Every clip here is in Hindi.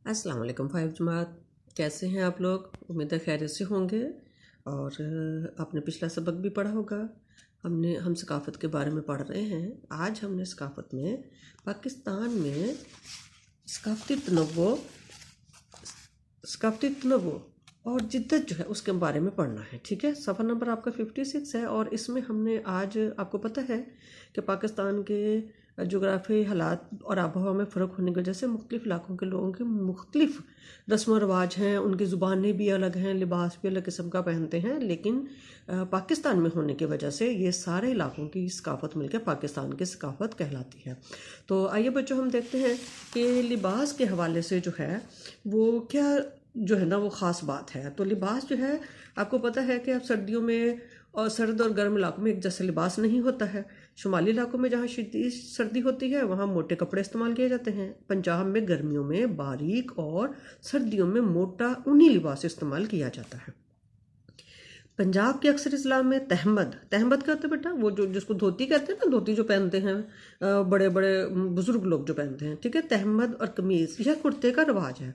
अस्सलाम वालेकुम फाइव जमात। कैसे हैं आप लोग? उम्मीद है खैरियत से होंगे। और आपने पिछला सबक भी पढ़ा होगा। हम सकाफ़त के बारे में पढ़ रहे हैं। आज हमने सकाफ़त में पाकिस्तान में सकाफ़ती तनव्वुर और जिद्दत जो है उसके बारे में पढ़ना है। ठीक है, सफ़र नंबर आपका 56 है। और इसमें हमने आज, आपको पता है कि पाकिस्तान के जोग्राफी हालात और आबोहवा में फ़र्क होने की वजह से मुख्तलिफ़ इलाकों के लोगों की मुख्तलिफ़ रस्म व रवाज हैं, उनकी ज़ुबानें भी अलग हैं, लिबास भी अलग किस्म का पहनते हैं। लेकिन पाकिस्तान में होने की वजह से ये सारे इलाकों की सकाफ़त मिलकर पाकिस्तान की सकाफ़त कहलाती है। तो आइए बच्चों, हम देखते हैं कि लिबास के हवाले से जो है वो क्या जो है ना वो ख़ास बात है। तो लिबास जो है, आपको पता है कि अब सर्दियों में और सर्द और गर्म इलाकों में एक जैसा लिबास नहीं होता है। शुमाली इलाकों में जहाँ शदीद सर्दी होती है वहाँ मोटे कपड़े इस्तेमाल किए जाते हैं। पंजाब में गर्मियों में बारीक और सर्दियों में मोटा ऊनी लिबास इस्तेमाल किया जाता है। पंजाब के अक्सर अजला में तहमद तहमद क्या होता है बेटा? वो जो जिसको धोती कहते हैं ना, धोती जो पहनते हैं बड़े बड़े बुजुर्ग लोग जो पहनते हैं। ठीक है, तहमद और कमीज़ यह कुर्ते का रवाज है।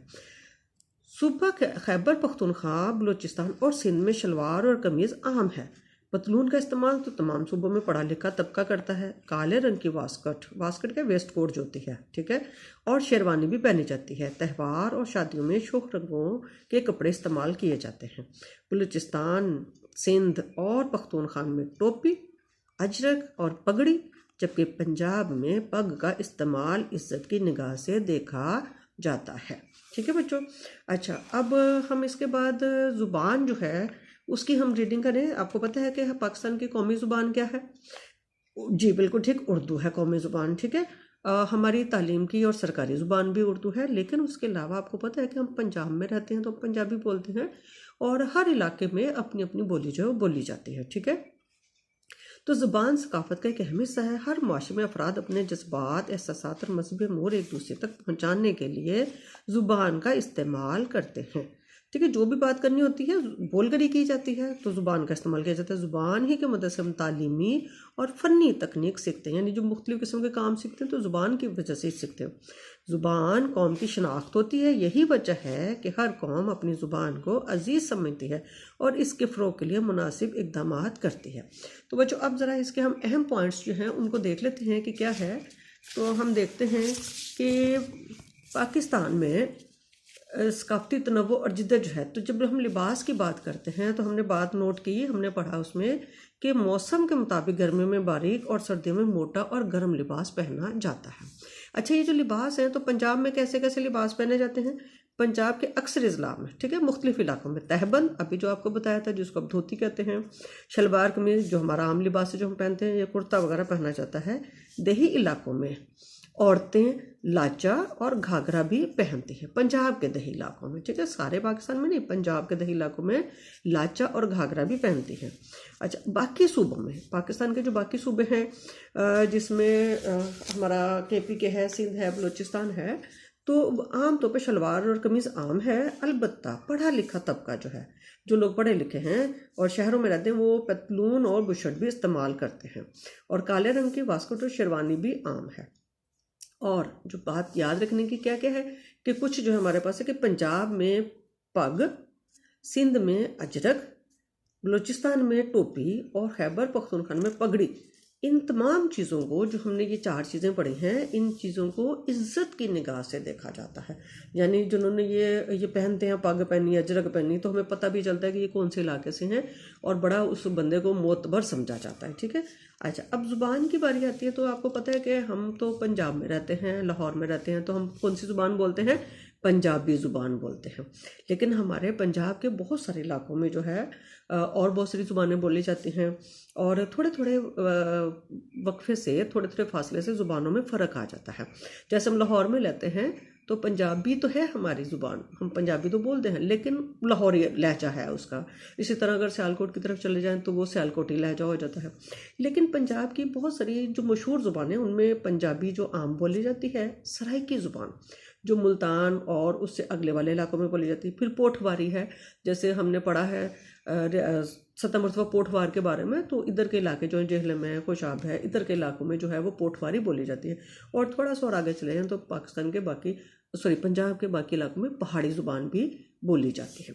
सूबा खैबर पख्तूनख्वा, बलूचिस्तान और सिंध में शलवार और कमीज़ आम है। पतलून का इस्तेमाल तो तमाम सूबों में पढ़ा लिखा तबका करता है। काले रंग की वास्कट के वेस्ट कोट जो होती है, ठीक है, और शेरवानी भी पहनी जाती है। त्यौहार और शादियों में शोख रंगों के कपड़े इस्तेमाल किए जाते हैं। बलूचिस्तान, सिंध और पख्तूनख्वा में टोपी, अजरक और पगड़ी, जबकि पंजाब में पग का इस्तेमाल इज्जत की निगाह से देखा जाता है। ठीक है बच्चों। अच्छा, अब हम इसके बाद ज़ुबान जो है उसकी हम रीडिंग करें। आपको पता है कि पाकिस्तान की कौमी ज़ुबान क्या है? जी बिल्कुल ठीक, उर्दू है कौमी ज़ुबान। ठीक है, हमारी तालीम की और सरकारी ज़ुबान भी उर्दू है। लेकिन उसके अलावा आपको पता है कि हम पंजाब में रहते हैं तो हम पंजाबी बोलते हैं, और हर इलाके में अपनी अपनी बोली जो है वो बोली जाती है। ठीक है, तो ज़ुबान सकाफ़त का एक अहम हिस्सा है। हर माशरे में अफराद अपने जज्बात, एहसासात और मजहबी अमूर एक दूसरे तक पहुँचाने के लिए ज़ुबान का इस्तेमाल करते हैं। ठीक है, जो भी बात करनी होती है बोल कर ही की जाती है, तो ज़ुबान का इस्तेमाल किया जाता है। ज़ुबान ही की मदद से हम तालीमी और फ़नी तकनीक सीखते हैं, यानी जो मुख्तलिफ़ किस्म के काम सीखते हैं तो ज़ुबान की वजह से ही सीखते हो। ज़ुबान कौम की शनाख्त होती है। यही वजह है कि हर कौम अपनी ज़ुबान को अजीज़ समझती है और इसके फ़रोग़ के लिए मुनासिब इक़दाम करती है। तो बच्चों, अब ज़रा इसके हम अहम पॉइंट्स जो हैं उनको देख लेते हैं कि क्या है। तो हम देखते हैं कि पाकिस्तान में सकाफ़ती तनव्वुर और जिद्दत जो है, तो जब हम लिबास की बात करते हैं तो हमने बात नोट की, हमने पढ़ा उसमें कि मौसम के मुताबिक गर्मियों में बारीक और सर्दियों में मोटा और गर्म लिबास पहना जाता है। अच्छा, ये जो लिबास है तो पंजाब में कैसे कैसे लिबास पहने जाते हैं? पंजाब के अक्सर अजला में, ठीक है, मुख्तलिफ इलाकों में तहबंद, अभी जो आपको बताया था, जिसको अब धोती कहते हैं, शलवार कमीज़ जो हमारा आम लिबास है जो हम पहनते हैं, या कुर्ता वगैरह पहना जाता है। देही इलाकों में औरतें लाचा और घाघरा भी पहनती हैं, पंजाब के दही इलाकों में। ठीक है, सारे पाकिस्तान में नहीं, पंजाब के दही इलाकों में लाचा और घाघरा भी पहनती हैं। अच्छा, बाकी सूबों में, पाकिस्तान के जो बाकी सूबे हैं जिसमें हमारा KP के है, सिंध है, बलूचिस्तान है, तो आम तौर पर शलवार और कमीज़ आम है। अलबत्ता पढ़ा लिखा तबका जो है, जो लोग पढ़े लिखे हैं और शहरों में रहते हैं, वो पतलून और बुशर्ट भी इस्तेमाल करते हैं। और काले रंग की वास्कट और शेरवानी भी आम है। और जो बात याद रखने की क्या क्या है कि कुछ जो है हमारे पास है कि पंजाब में पग, सिंध में अजरक, बलूचिस्तान में टोपी और खैबर पख्तूनख्वा में पगड़ी। इन तमाम चीज़ों को, जो हमने ये 4 चीज़ें पढ़ी हैं, इन चीज़ों को इज़्ज़त की निगाह से देखा जाता है। यानी जिन्होंने ये पहनते हैं, पग पहनी, अजरक पहनी, तो हमें पता भी चलता है कि ये कौन से इलाके से हैं और बड़ा उस बंदे को मोतबर समझा जाता है। ठीक है। अच्छा, अब ज़ुबान की बारी आती है। तो आपको पता है कि हम तो पंजाब में रहते हैं, लाहौर में रहते हैं, तो हम कौन सी ज़ुबान बोलते हैं? पंजाबी ज़ुबान बोलते हैं। लेकिन हमारे पंजाब के बहुत सारे इलाकों में जो है और बहुत सारी ज़ुबानें बोली जाती हैं, और थोड़े थोड़े वक्फे से, थोड़े थोड़े फासले से ज़ुबानों में फ़र्क आ जाता है। जैसे हम लाहौर में रहते हैं तो पंजाबी तो है हमारी ज़ुबान, हम पंजाबी तो बोलते हैं, लेकिन लाहौरी लहजा है उसका। इसी तरह अगर सियालकोट की तरफ चले जाएं तो वो सियालकोटी लहजा हो जाता है। लेकिन पंजाब की बहुत सारी जो मशहूर ज़ुबानें, उनमें पंजाबी जो आम बोली जाती है, सराइकी ज़ुबान जो मुल्तान और उससे अगले वाले इलाकों में बोली जाती है। फिर पोठवारी है, जैसे हमने पढ़ा है 7 मरतबा पोठवार के बारे में, तो इधर के इलाके जो है जेहलम है, खुशाब है, इधर के इलाकों में जो है वो पोठवारी बोली जाती है। और थोड़ा सा और आगे चले जाएँ तो पाकिस्तान के बाकी पंजाब के बाकी इलाकों में पहाड़ी ज़ुबान भी बोली जाती है।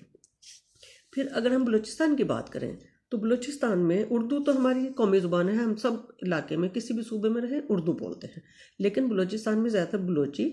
फिर अगर हम बलूचिस्तान की बात करें तो बलूचिस्तान में उर्दू तो हमारी कौमी ज़ुबान है, हम सब इलाके में किसी भी सूबे में रहें उर्दू बोलते हैं, लेकिन बलूचिस्तान में ज़्यादातर बलोची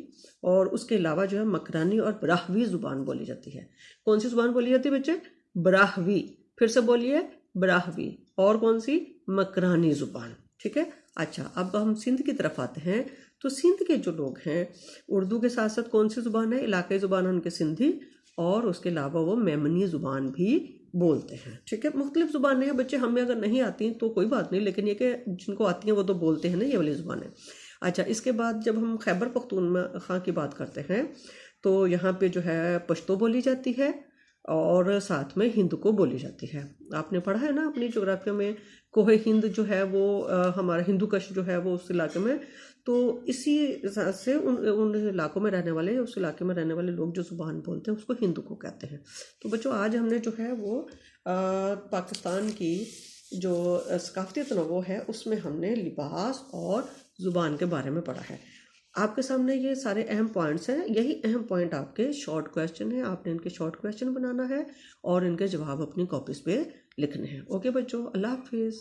और उसके अलावा जो है मकरानी और ब्राहवी ज़ुबान बोली जाती है। कौन सी ज़ुबान बोली जाती है बच्चे? ब्राहवी। फिर से बोलिए, ब्राहवी। और कौन सी? मकरानी ज़ुबान। ठीक है। अच्छा, अब हम सिंध की तरफ आते हैं तो सिंध के जो लोग हैं उर्दू के साथ साथ कौन सी ज़ुबान है? इलाकाई ज़ुबान है उनके सिंधी, और उसके अलावा वो मेमनी ज़ुबान भी बोलते हैं। ठीक है। मुख्तलिफ ज़ुबानें हैं बच्चे, हमें अगर नहीं आती तो कोई बात नहीं, लेकिन ये कि जिनको आती हैं वो तो बोलते हैं ना ये वाली ज़ुबानें। अच्छा, इसके बाद जब हम खैबर पख्तूनख्वा की बात करते हैं तो यहाँ पे जो है पश्तो बोली जाती है और साथ में हिंद को बोली जाती है। आपने पढ़ा है ना अपनी जोग्राफिया में, कोहे हिंद जो है वो हमारा हिंदू कश जो है वो उस इलाके में, तो इसी से उन इलाकों में रहने वाले, उस इलाके में रहने वाले लोग जो ज़ुबान बोलते हैं उसको हिंदू को कहते हैं। तो बच्चों आज हमने जो है वो पाकिस्तान की जो सकाफती तनव्वुर है उसमें हमने लिबास और ज़ुबान के बारे में पढ़ा है। आपके सामने ये सारे अहम पॉइंट्स हैं, यही अहम पॉइंट आपके शॉर्ट क्वेश्चन है, आपने इनके शॉर्ट क्वेश्चन बनाना है और इनके जवाब अपनी कॉपीज़ पे लिखने हैं। ओके बच्चों, अल्लाह हाफिज़।